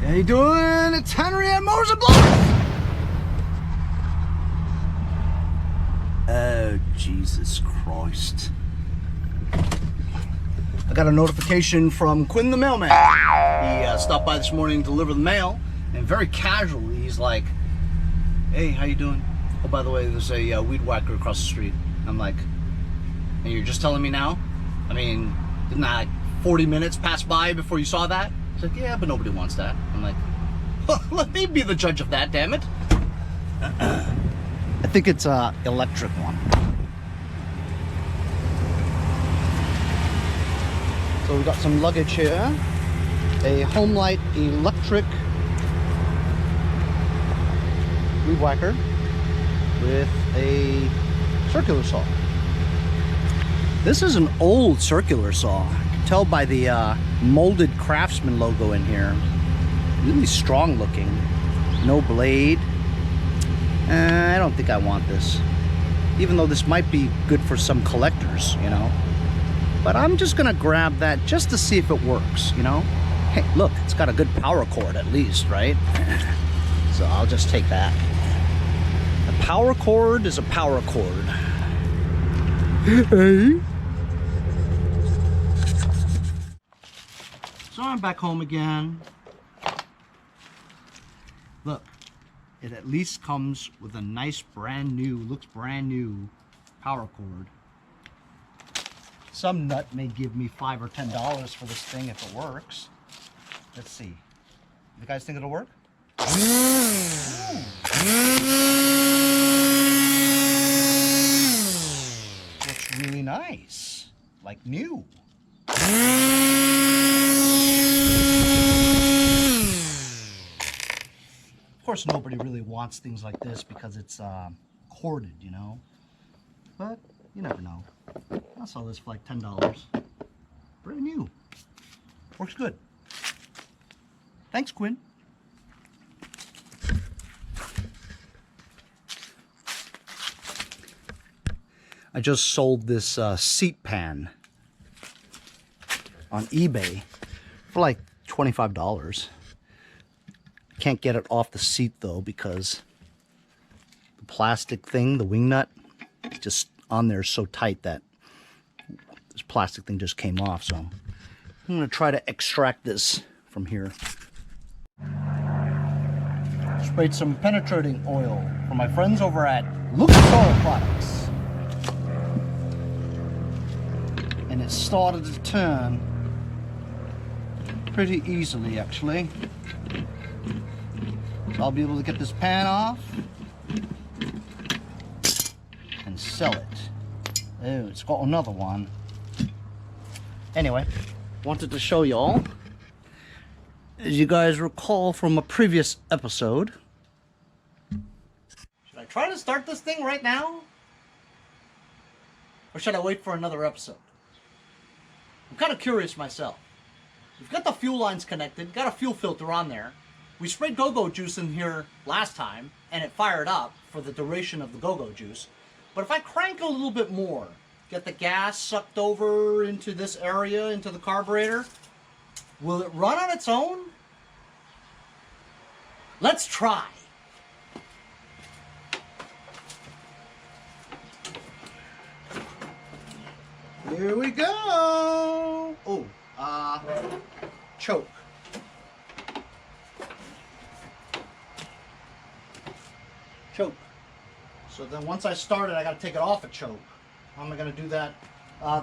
How you doing? It's Henry at Mowers and Blocks. Oh, Jesus Christ. I got a notification from Quinn the mailman. He stopped by this morning to deliver the mail, and very casually he's like, hey, how you doing? Oh, by the way, there's a weed whacker across the street. I'm like, and you're just telling me now? I mean, didn't that like 40 minutes pass by before you saw that? He's like, yeah, but nobody wants that. I'm like, well, let me be the judge of that, damn it. I think it's a electric one. So we got some luggage here. A Homelight electric weed whacker with a circular saw. This is an old circular saw. I can tell by the molded Craftsman logo in here. Really strong looking. No blade. I don't think I want this. Even though this might be good for some collectors, you know. But I'm just gonna grab that just to see if it works, you know. Hey, look, it's got a good power cord at least, right? So I'll just take that. A power cord is a power cord. Hey. So I'm back home again. Look, it at least comes with a nice brand new, looks brand new power cord. Some nut may give me $5 or $10 for this thing if it works. Let's see. You guys think it'll work? Looks really nice. Like new. Of course, nobody really wants things like this because it's corded, you know. But you never know. I'll sell this for like $10. Brand new. Works good. Thanks, Quinn. I just sold this seat pan on eBay for like $25. Can't get it off the seat though because the plastic thing, the wing nut, just on there so tight that this plastic thing just came off. So I'm going to try to extract this from here. Sprayed some penetrating oil from my friends over at Lucas Oil Products. And it started to turn pretty easily actually. So I'll be able to get this pan off and sell it. Oh, it's got another one. Anyway, wanted to show y'all. As you guys recall from a previous episode. Should I try to start this thing right now? Or should I wait for another episode? I'm kind of curious myself. We've got the fuel lines connected, got a fuel filter on there. We sprayed go-go juice in here last time, and it fired up for the duration of the go-go juice. But if I crank a little bit more, get the gas sucked over into this area, into the carburetor, will it run on its own? Let's try. Here we go. Oh, choke. Choke. So then once I start it, I got to take it off a choke. How am I going to do that?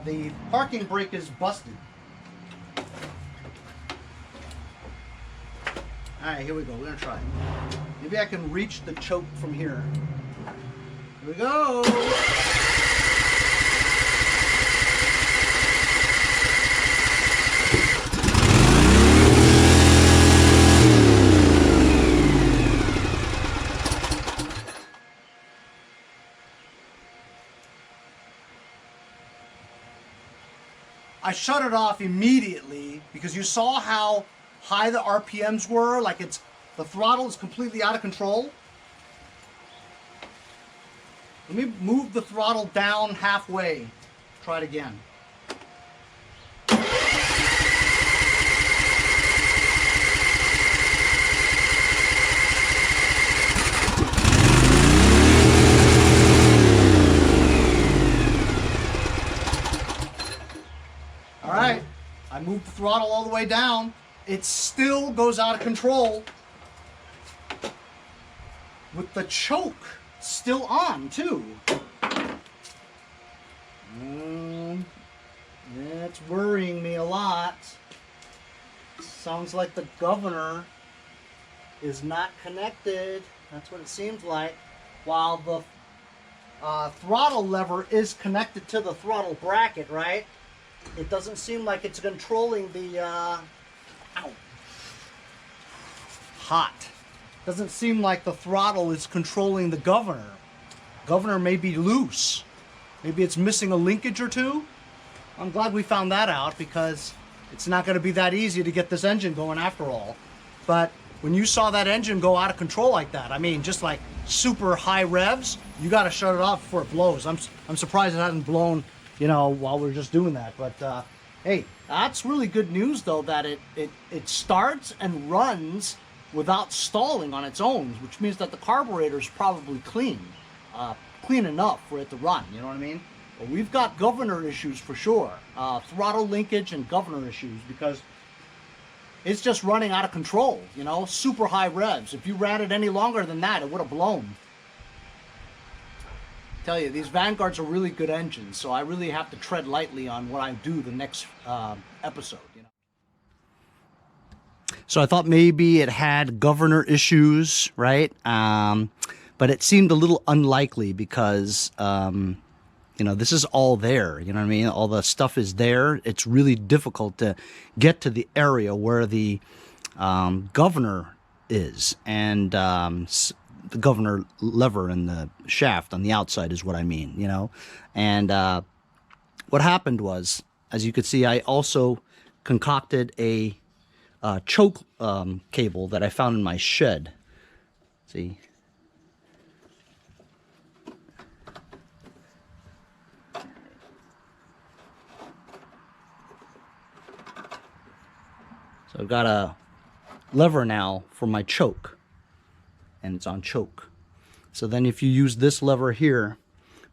The parking brake is busted. Alright, here we go. We're going to try. Maybe I can reach the choke from here. Here we go. I shut it off immediately because you saw how high the RPMs were, like the throttle is completely out of control. Let me move the throttle down halfway. Try it again. throttle all the way down, it still goes out of control with the choke still on too. That's worrying me a lot. Sounds like the governor is not connected. That's what it seems like. While the throttle lever is connected to the throttle bracket, right? It doesn't seem like it's controlling the hot. Doesn't seem like the throttle is controlling the governor. Governor may be loose. Maybe it's missing a linkage or two. I'm glad we found that out, because it's not going to be that easy to get this engine going after all. But when you saw that engine go out of control like that, I mean, just like super high revs, you got to shut it off before it blows. I'm surprised it hasn't blown, you know, while we're just doing that. But hey, that's really good news though, that it starts and runs without stalling on its own, which means that the carburetor is probably clean, clean enough for it to run. You know what I mean? But we've got governor issues for sure, throttle linkage and governor issues, because it's just running out of control, you know, super high revs. If you ran it any longer than that, it would have blown. I tell you, these Vanguards are really good engines, so I really have to tread lightly on what I do the next episode, you know. So I thought maybe it had governor issues, right? But it seemed a little unlikely because, you know, this is all there, you know what I mean? All the stuff is there. It's really difficult to get to the area where the governor is. And the governor lever and the shaft on the outside is what I mean, you know? And what happened was, as you could see, I also concocted a choke cable that I found in my shed. See? So I've got a lever now for my choke, and it's on choke. So then if you use this lever here,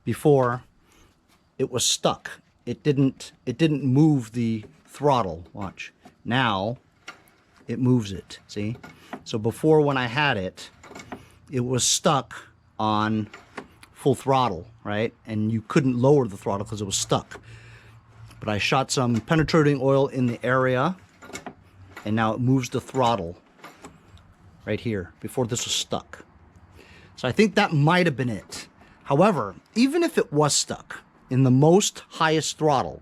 before it was stuck. It didn't move the throttle. Watch. Now it moves it. See? So before, when I had it, it was stuck on full throttle, right? And you couldn't lower the throttle because it was stuck. But I shot some penetrating oil in the area, and now it moves the throttle right here. Before, this was stuck. So I think that might have been it. However, even if it was stuck in the most highest throttle,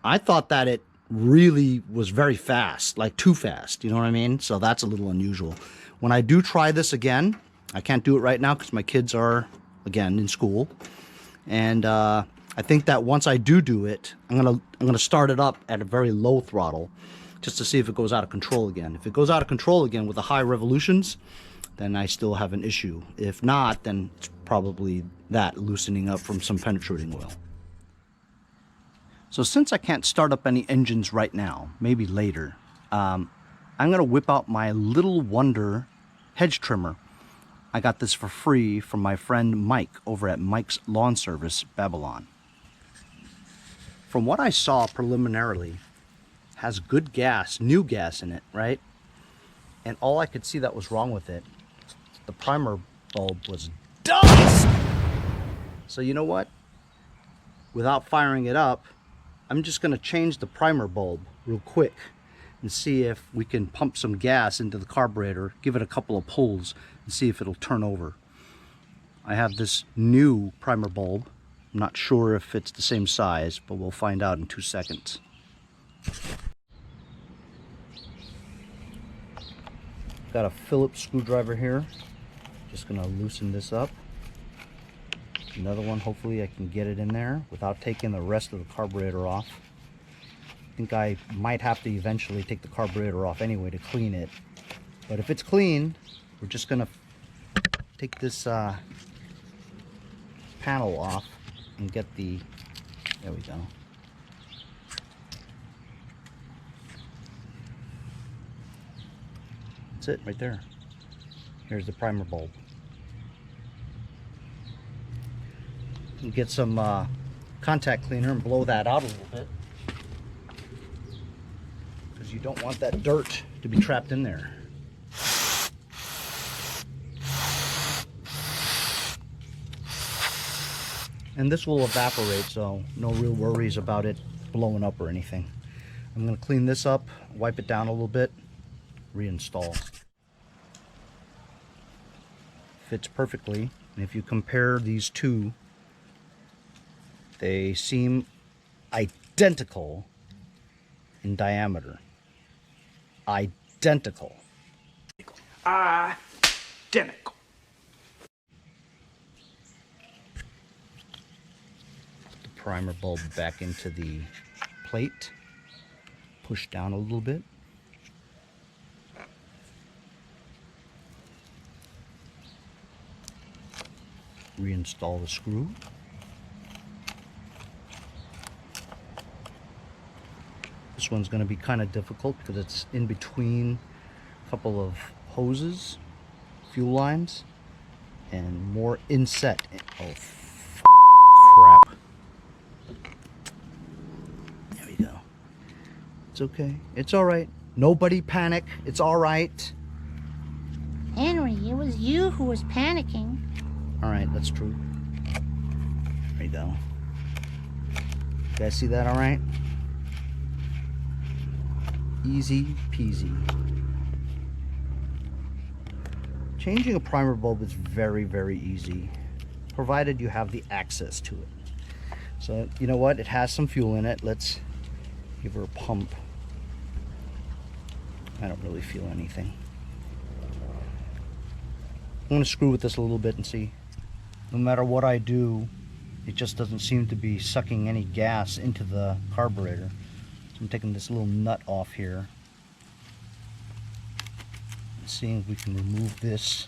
I thought that it really was very fast, like too fast, you know what I mean? So that's a little unusual. When I do try this again, I can't do it right now because my kids are, again, in school. And I think that once I do it, I'm gonna start it up at a very low throttle just to see if it goes out of control again. If it goes out of control again with the high revolutions, then I still have an issue. If not, then it's probably that loosening up from some penetrating oil. So since I can't start up any engines right now, maybe later, I'm gonna whip out my Little Wonder hedge trimmer. I got this for free from my friend Mike over at Mike's Lawn Service, Babylon. From what I saw preliminarily, has good gas, new gas in it, right? And all I could see that was wrong with it, the primer bulb was dust! So you know what? Without firing it up, I'm just gonna change the primer bulb real quick and see if we can pump some gas into the carburetor, give it a couple of pulls, and see if it'll turn over. I have this new primer bulb. I'm not sure if it's the same size, but we'll find out in 2 seconds. Got a Phillips screwdriver here. Just gonna loosen this up. Another one, hopefully I can get it in there without taking the rest of the carburetor off. I think I might have to eventually take the carburetor off anyway to clean it. But if it's clean, we're just gonna take this panel off and get the, there we go. That's it right there. Here's the primer bulb. You get some contact cleaner and blow that out a little bit. you don't want that dirt to be trapped in there. And this will evaporate, so no real worries about it blowing up or anything. I'm going to clean this up, wipe it down a little bit, reinstall. Fits perfectly. And if you compare these two, they seem identical in diameter. Identical. Identical. Put the primer bulb back into the plate. Push down a little bit. Reinstall the screw. This one's going to be kind of difficult because it's in between a couple of hoses, fuel lines, and more inset. Oh, crap. There we go. It's okay. It's all right. Nobody panic. It's all right. Henry, it was you who was panicking. All right, that's true. There you go. You guys see that all right? Easy peasy. Changing a primer bulb is very, very easy, provided you have the access to it. So, you know what? It has some fuel in it. Let's give her a pump. I don't really feel anything. I'm going to screw with this a little bit and see. No matter what I do, it just doesn't seem to be sucking any gas into the carburetor. So I'm taking this little nut off here. And seeing if we can remove this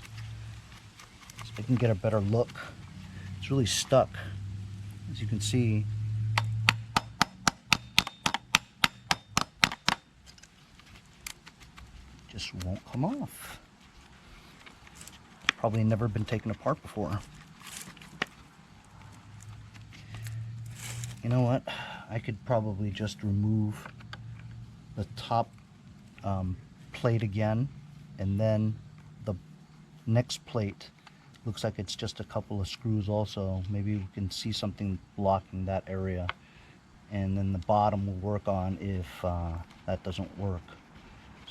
so I can get a better look. It's really stuck, as you can see. Just won't come off. Probably never been taken apart before. You know what? I could probably just remove the top plate again, and then the next plate looks like it's just a couple of screws also. Maybe we can see something blocking that area, and then the bottom will work on if that doesn't work.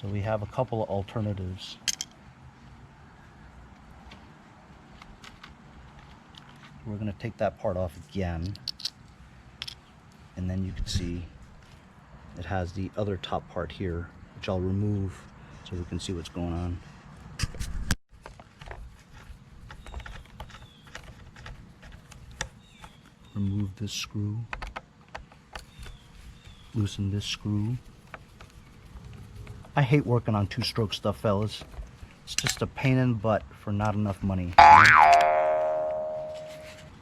So we have a couple of alternatives. We're going to take that part off again, and then you can see it has the other top part here, which I'll remove so we can see what's going on. Remove this screw, loosen this screw. I hate working on two-stroke stuff, fellas. It's just a pain in the butt for not enough money.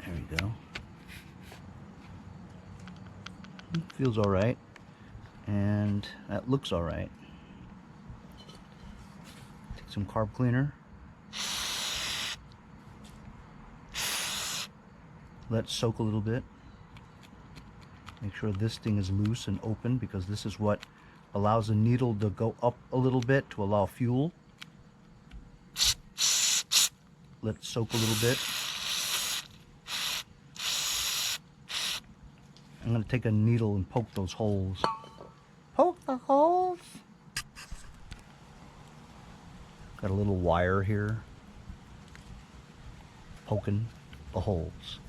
There we go. Feels all right, and that looks all right. Take some carb cleaner. Let it soak a little bit. Make sure this thing is loose and open, because this is what allows the needle to go up a little bit to allow fuel. Let it soak a little bit. I'm going to take a needle and poke those holes. Poke the holes. Got a little wire here poking the holes.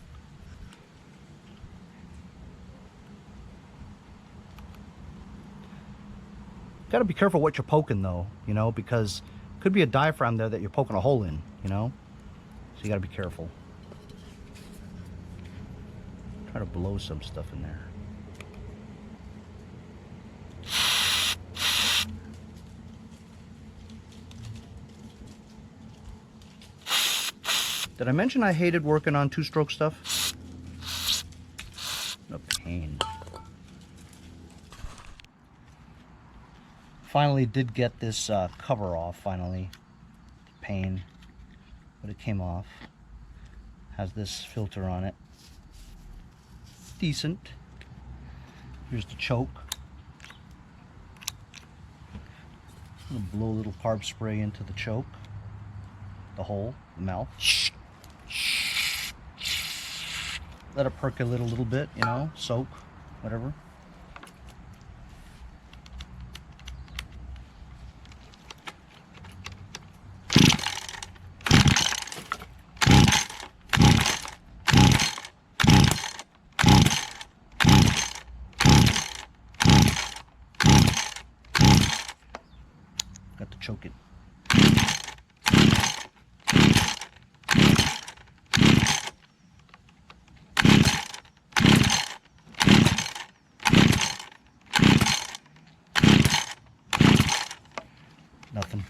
Got to be careful what you're poking though, you know, because it could be a diaphragm there that you're poking a hole in, you know, so you got to be careful. Try to blow some stuff in there. Did I mention I hated working on two-stroke stuff? No pain. Finally did get this cover off, finally. Pain, but it came off. Has this filter on it. Decent. Here's the choke. I'm gonna blow a little carb spray into the choke, the hole, the mouth. Let it percolate a little bit, you know, soak, whatever. Got to choke it. Nothing.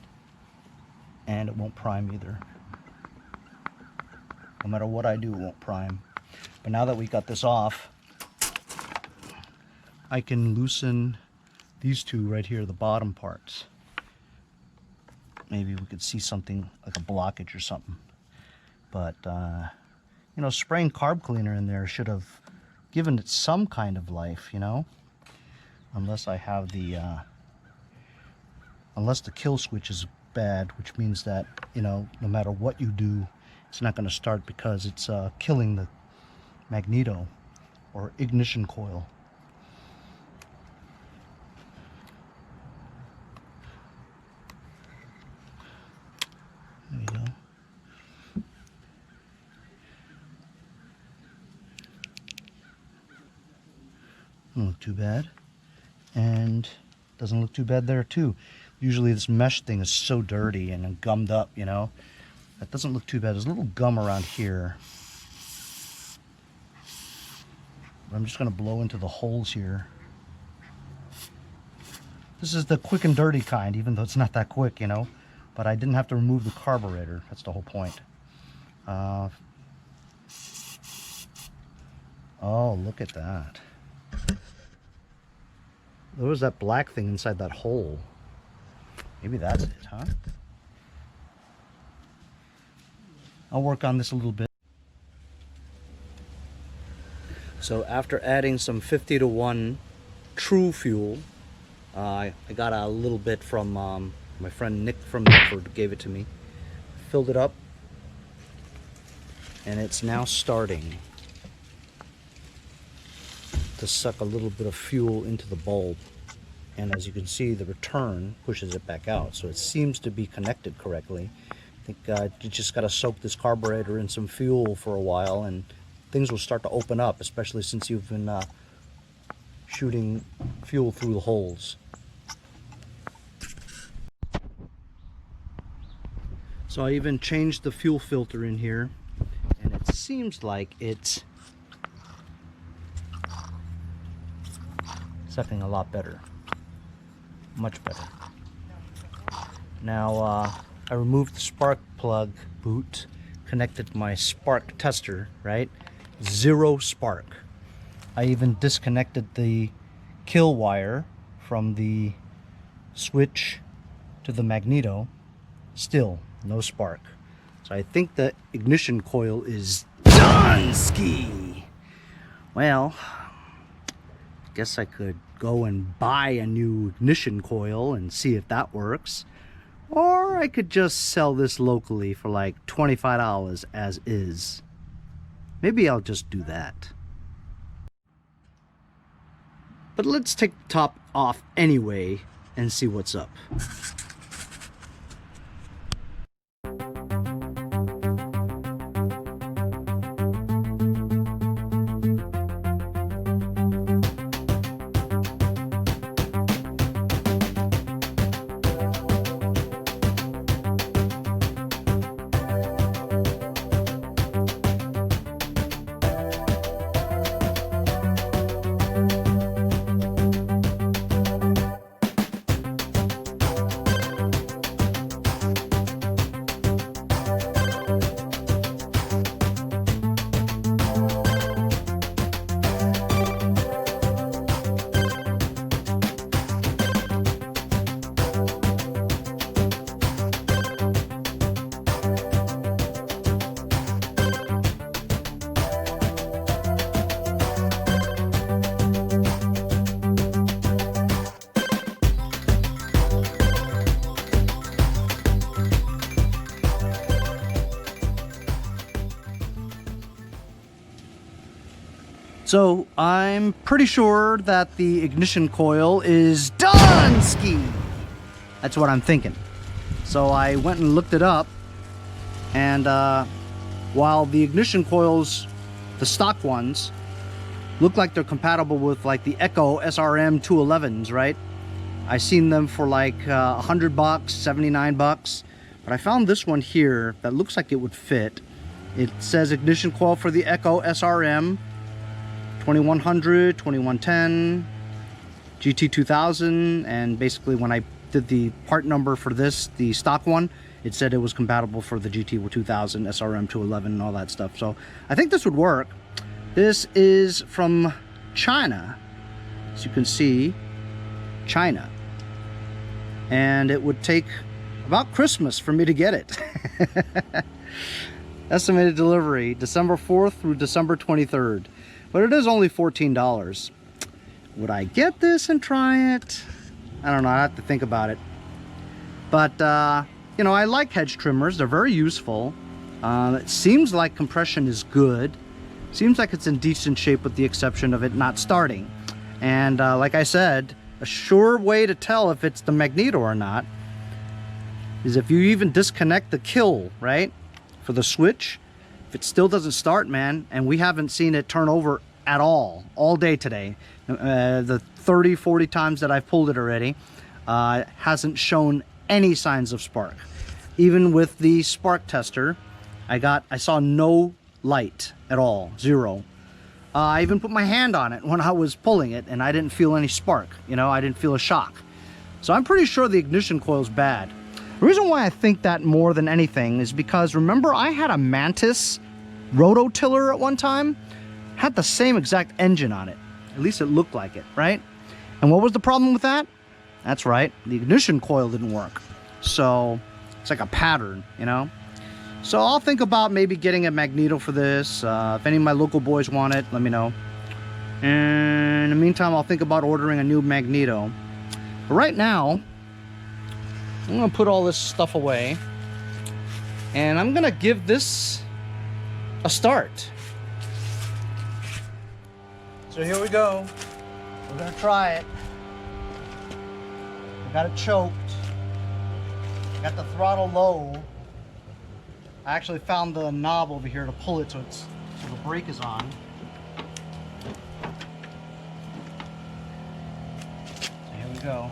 And it won't prime either. No matter what I do, it won't prime. But now that we got this off, I can loosen these two right here, the bottom parts. Maybe we could see something like a blockage or something. But, you know, spraying carb cleaner in there should have given it some kind of life, you know? Unless I have the, unless the kill switch is bad, which means that, you know, no matter what you do, it's not going to start because it's killing the magneto or ignition coil. There you go. Doesn't look too bad. And doesn't look too bad there too. Usually this mesh thing is so dirty and gummed up, you know. That doesn't look too bad. There's a little gum around here. I'm just going to blow into the holes here. This is the quick and dirty kind, even though it's not that quick, you know. But I didn't have to remove the carburetor. That's the whole point. Oh, look at that. There was that black thing inside that hole. Maybe that's it, huh? I'll work on this a little bit. So after adding some 50-to-1 True Fuel, I got a little bit from my friend Nick from Medford gave it to me. Filled it up, and it's now starting to suck a little bit of fuel into the bulb. And as you can see, the return pushes it back out, so it seems to be connected correctly. I think you just got to soak this carburetor in some fuel for a while, and things will start to open up, especially since you've been shooting fuel through the holes. So I even changed the fuel filter in here, and it seems like it's sucking a lot better. Much better. Now I removed the spark plug boot, connected my spark tester, right? Zero spark. I even disconnected the kill wire from the switch to the magneto. Still no spark. So I think the ignition coil is DONESKI. Well, guess I could go and buy a new ignition coil and see if that works. Or I could just sell this locally for like $25 as is. Maybe I'll just do that. But let's take the top off anyway and see what's up. So I'm pretty sure that the ignition coil is DONESKI. That's what I'm thinking. So I went and looked it up, and while the ignition coils, the stock ones, look like they're compatible with like the Echo SRM 211s, right? I seen them for like $100, $79, but I found this one here that looks like it would fit. It says ignition coil for the Echo SRM 2100, 2110, GT 2000, and basically when I did the part number for this, the stock one, it said it was compatible for the GT 2000, SRM 211, and all that stuff. So I think this would work. This is from China, as you can see, China. And it would take about Christmas for me to get it. Estimated delivery, December 4th through December 23rd. But it is only $14. Would I get this and try it? I don't know, I have to think about it. But, you know, I like Hedge trimmers. They're very useful. It seems like compression is good. Seems like it's in decent shape with the exception of it not starting. And like I said, a sure way to tell if it's the magneto or not is if you even disconnect the kill, right, for the switch. If it still doesn't start, man, and we haven't seen it turn over at all day today, the 30-40 times that I've pulled it already, hasn't shown any signs of spark. Even with the spark tester, I saw no light at all, zero. I even put my hand on it when I was pulling it, and I didn't feel any spark. You know, I didn't feel a shock. So I'm pretty sure the ignition coil's bad. The reason why I think that more than anything is because, remember, I had a Mantis rototiller at one time? Had the same exact engine on it. At least it looked like it, right? And what was the problem with that? That's right, the ignition coil didn't work. So it's like a pattern, you know? So I'll think about maybe getting a magneto for this. If any of my local boys want it, let me know. And in the meantime, I'll think about ordering a new magneto. But right now, I'm gonna put all this stuff away, and I'm gonna give this a start. So here we go. We're gonna try it. I got it choked. I got the throttle low. I actually found the knob over here to pull it so the brake is on. So here we go.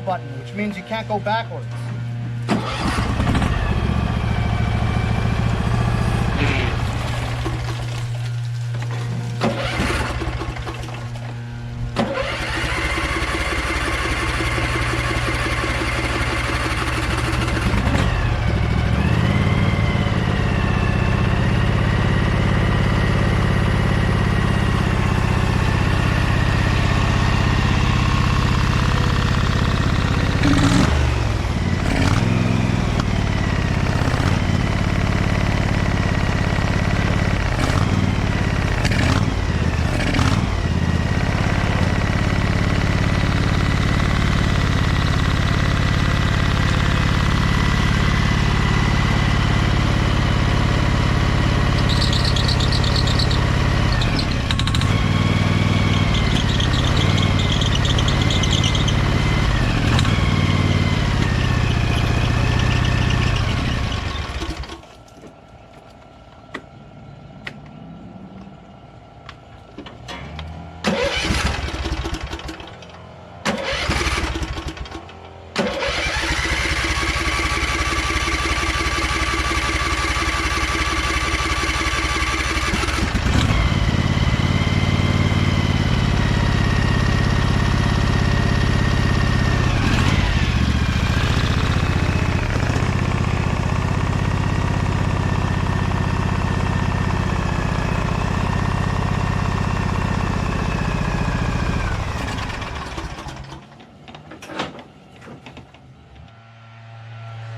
button, which means you can't go backwards.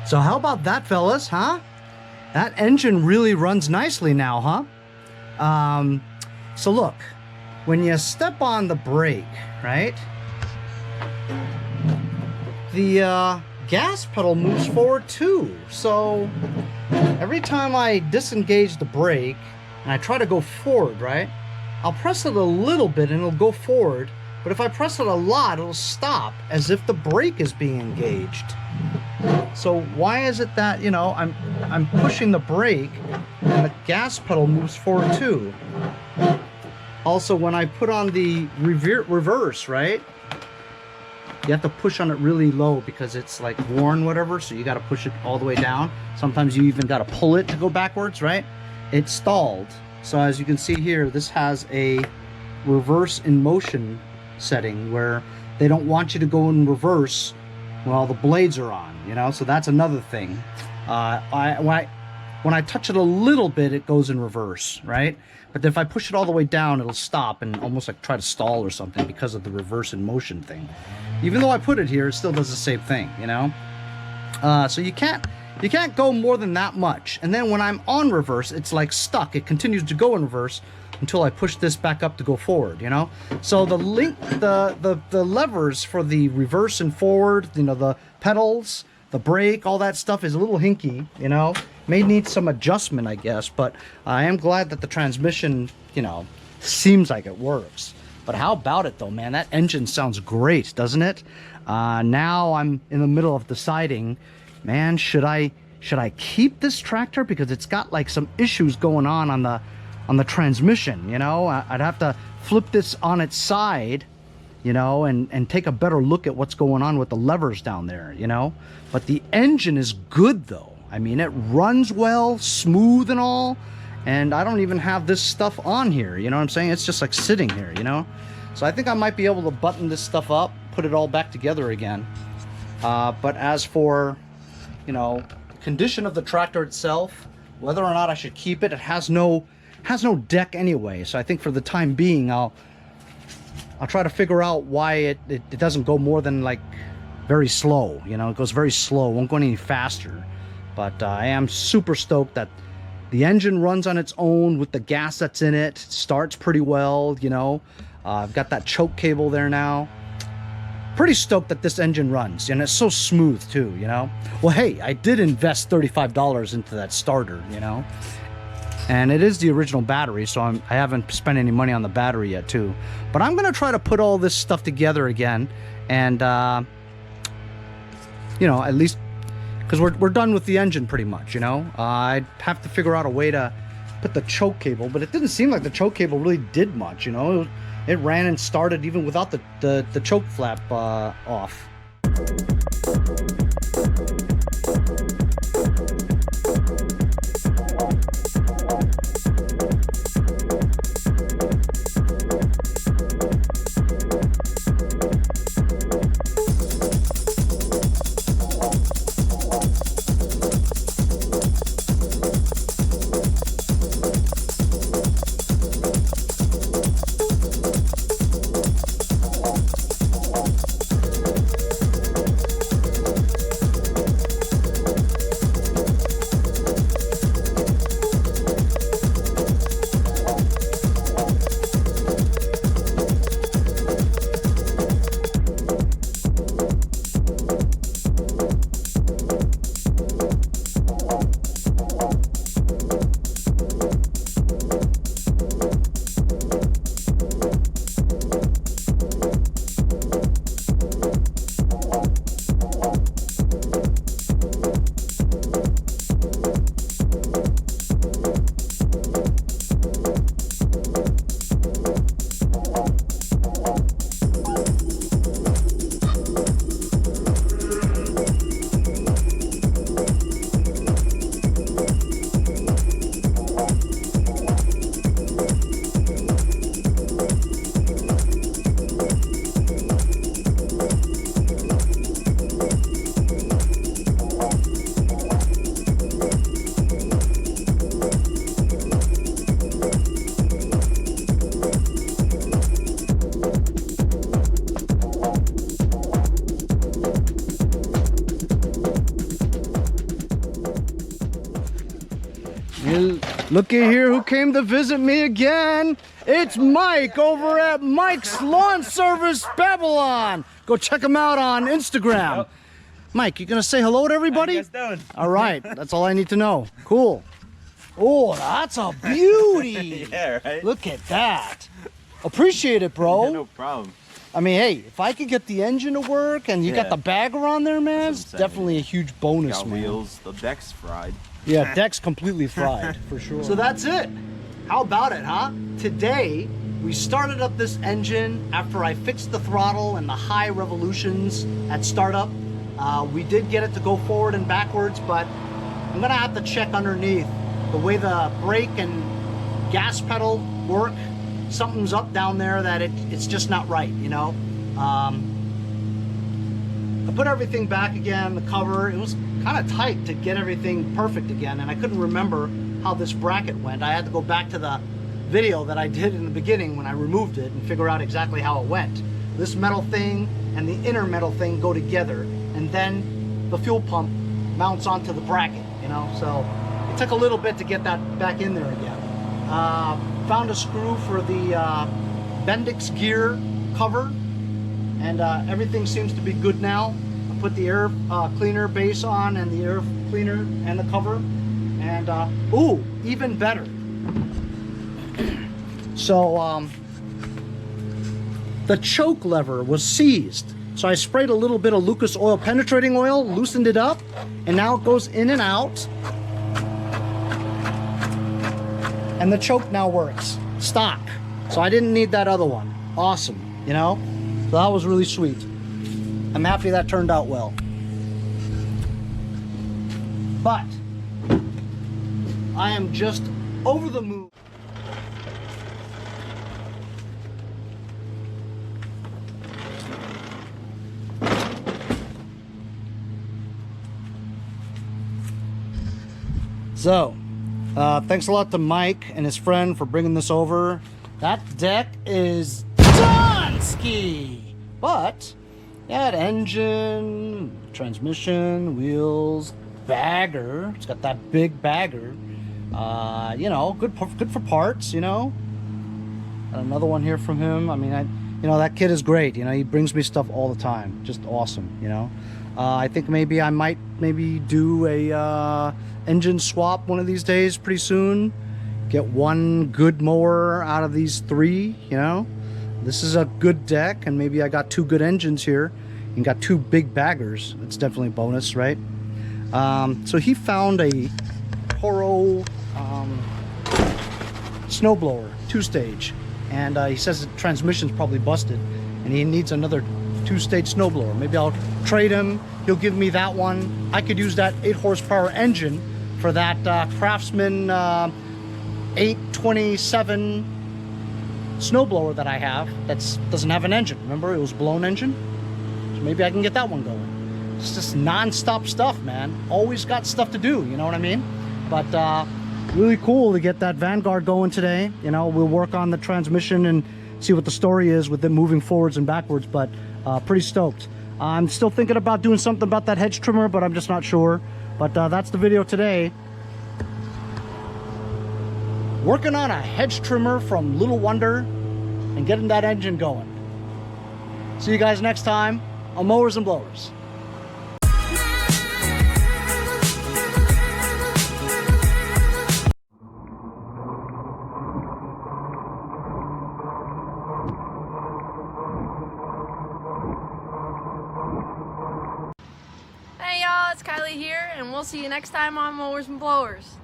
So how about that, fellas, huh? That engine really runs nicely now, huh? So look, when you step on the brake, right? The gas pedal moves forward too. So every time I disengage the brake and I try to go forward, right? I'll press it a little bit and it'll go forward. But if I press it a lot, it'll stop as if the brake is being engaged. So why is it that, you know, I'm pushing the brake and the gas pedal moves forward too? Also, when I put on the reverse, right? You have to push on it really low because it's like worn, whatever. So you got to push it all the way down. Sometimes you even got to pull it to go backwards, right? It's stalled. So as you can see here, this has a reverse in motion setting where they don't want you to go in reverse while the blades are on, you know. So that's another thing. When I touch it a little bit, it goes in reverse, right? But if I push it all the way down, it'll stop and almost like try to stall or something because of the reverse in motion thing. Even though I put it here, it still does the same thing, you know. So you can't go more than that much. And then when I'm on reverse, it's like stuck. It continues to go in reverse until I push this back up to go forward, you know. So the levers for the reverse and forward, you know, the pedals, the brake, all that stuff is a little hinky, you know. May need some adjustment, I guess, but I am glad that the transmission, you know, seems like it works. But how about it though, man? That engine sounds great, doesn't it? Now I'm in the middle of deciding, man, should I keep this tractor because it's got like some issues going on the transmission, you know. I'd have to flip this on its side, you know, and take a better look at what's going on with the levers down there, you know. But the engine is good though. I mean, it runs well, smooth and all, and I don't even have this stuff on here, you know what I'm saying? It's just like sitting here, you know. So I think I might be able to button this stuff up, put it all back together again. But as for, you know, condition of the tractor itself, whether or not I should keep it, it has no deck anyway. So I think for the time being, I'll try to figure out why it doesn't go more than like very slow, you know. It goes very slow, won't go any faster. But I am super stoked that the engine runs on its own with the gas that's in it. It starts pretty well, you know. I've got that choke cable there now. Pretty stoked that this engine runs, and it's so smooth too, you know. Well, hey, I did invest $35 into that starter, you know. And it is the original battery, so I haven't spent any money on the battery yet too. But I'm gonna try to put all this stuff together again, and you know, at least because we're done with the engine pretty much, you know. I'd have to figure out a way to put the choke cable, but it didn't seem like the choke cable really did much, you know. It ran and started even without the choke flap off. Looky here who came to visit me again. It's Mike over at Mike's Lawn Service Babylon. Go check him out on Instagram. Yep. Mike, you gonna say hello to everybody? How you guys doing? All right, that's all I need to know. Cool. Oh, that's a beauty. Yeah, right? Look at that. Appreciate it, bro. Yeah, no problem. I mean, hey, if I could get the engine to work and you got the bagger on there, man, it's definitely a huge bonus, got man. Wheels, the deck's fried. Yeah, deck's completely fried, for sure. So that's it. How about it, huh? Today, we started up this engine after I fixed the throttle and the high revolutions at startup. We did get it to go forward and backwards, but I'm gonna have to check underneath the way the brake and gas pedal work. Something's up down there that it's just not right, you know? I put everything back again, the cover. It was kind of tight to get everything perfect again, and I couldn't remember how this bracket went. I had to go back to the video that I did in the beginning when I removed it and figure out exactly how it went. This metal thing and the inner metal thing go together, and then the fuel pump mounts onto the bracket, you know? So it took a little bit to get that back in there again. Found a screw for the Bendix gear cover, and everything seems to be good now. I put the air cleaner base on and the air cleaner and the cover, and ooh, even better. So the choke lever was seized, so I sprayed a little bit of Lucas oil penetrating oil, loosened it up, and now it goes in and out. And the choke now works, stock. So I didn't need that other one. Awesome, you know? So that was really sweet. I'm happy that turned out well. But I am just over the moon. So, thanks a lot to Mike and his friend for bringing this over. That deck is DONESKI! But, yeah, engine, transmission, wheels, bagger. It's got that big bagger. You know, good for parts, you know. Got another one here from him. I mean, you know, that kid is great. You know, he brings me stuff all the time. Just awesome, you know. I think maybe I might do a engine swap one of these days pretty soon. Get one good mower out of these three, you know. This is a good deck, and maybe I got two good engines here and got two big baggers. It's definitely a bonus, right? So he found a Toro snowblower, 2-stage, and he says the transmission's probably busted and he needs another two-stage snowblower. Maybe I'll trade him. He'll give me that one. I could use that 8 horsepower engine for that Craftsman 827 snowblower that I have that doesn't have an engine. Remember, it was blown engine? So maybe I can get that one going. It's just non-stop stuff, man. Always got stuff to do, you know what I mean? But really cool to get that Vanguard going today. You know, we'll work on the transmission and see what the story is with it moving forwards and backwards, but pretty stoked. I'm still thinking about doing something about that hedge trimmer, but I'm just not sure. But that's the video today. Working on a hedge trimmer from Little Wonder and getting that engine going. See you guys next time on Mowers and Blowers. Hey y'all, it's Kylie here, and we'll see you next time on Mowers and Blowers.